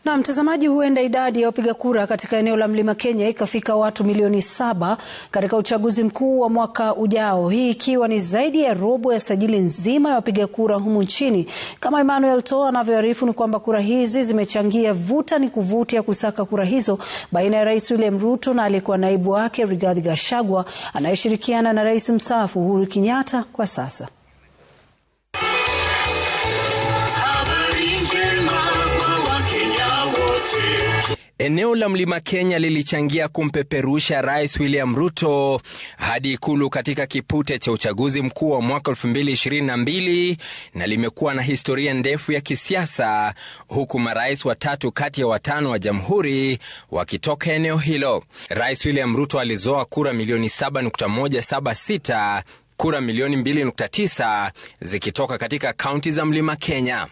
Na mtazamaji, huenda idadi ya wapiga kura katika eneo la Mlima Kenya ikafika watu milioni 7 katika uchaguzi mkuu wa mwaka ujao, hii ikiwa ni zaidi ya robo ya sajili nzima ya wapiga kura humu nchini. Kama Emmanuel To anavyoarifu, ni kwamba kura hizi zimechangia vuta ni kuvuti ya kusaka kura hizo baina ya Rais William Ruto na aliyekuwa naibu wake Rigathi Gachagua anayeshirikiana na Rais mstaafu Uhuru Kenyatta kwa sasa. Eneo la Mlima Kenya lilichangia kumpeperusha Rais William Ruto hadi ikulu katika kipute cha uchaguzi mkuu wa mwaka 2022 na limekuwa na historia ndefu ya kisiasa, huku marais watatu kati ya 5 wa jamhuri wakitoka eneo hilo. Rais William Ruto alizoa kura milioni 7.176, kura milioni 2.9 zikitoka katika kaunti za Mlima Kenya.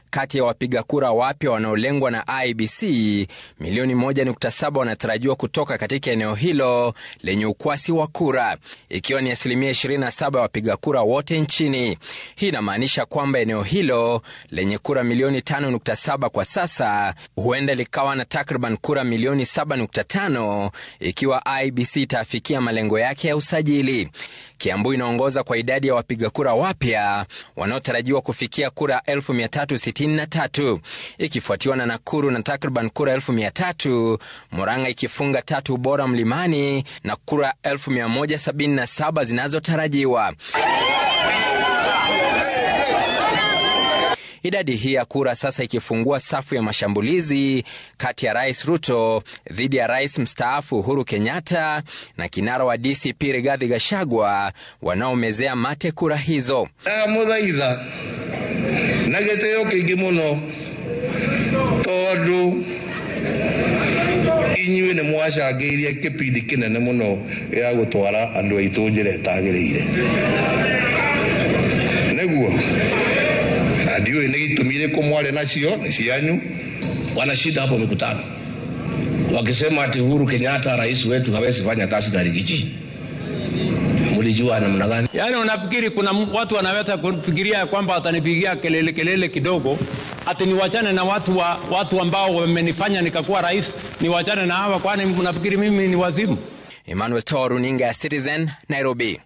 Kati ya wapiga kura wapya wanaolengwa na IEBC, milioni 1.7 wanatarajiwa kutoka katika eneo hilo lenye ukwasi wa kura, ikiwa ni asilimia 27 wapiga kura wote nchini. Hii inamaanisha kwamba eneo hilo lenye kura milioni 5.7 kwa sasa huenda likawa na takriban kura milioni 7.5 ikiwa IEBC itafikia malengo yake ya usajili. Kiambu inaongoza kwa idadi ya wapiga kura wapya wanaotarajiwa kufikia kura 1363, ikifuatiwa na Nakuru na takriban kura 1300, Murang'a ikifunga 3 bora Mlimani na kura 1177 zinazotarajiwa. Idadi hii ya kura sasa ikifungua safu ya mashambulizi kati ya Rais Ruto dhidi ya Rais mstaafu Uhuru Kenyatta na kinara wa DCP Rigathi Gachagua wanaomezea mate kura hizo. Muthaitha nageteo kingi muno tondu inyuĩ nĩ mwacangĩirie kĩpindi kĩnene mũno ya gũtwara andũ aitũ njĩra ĩtagĩrĩire. Nĩguo ndiyo ni gitumire kumwale nacio ni cianyu wanashinda hapo mikutano wakisema ati Uhuru Kenyatta rais wetu hawezi fanya kazi za Rigiji. Mlijua namna gani? Yaani unafikiri kuna watu wanaweza kufikiria kwamba watanipigia kelele kidogo ati niwachane na watu ambao wamenifanya nikakuwa rais, niwachane na hawa? Kwani mnafikiri mimi ni wazimu? Emmanuel To, runinga ya Citizen, Nairobi.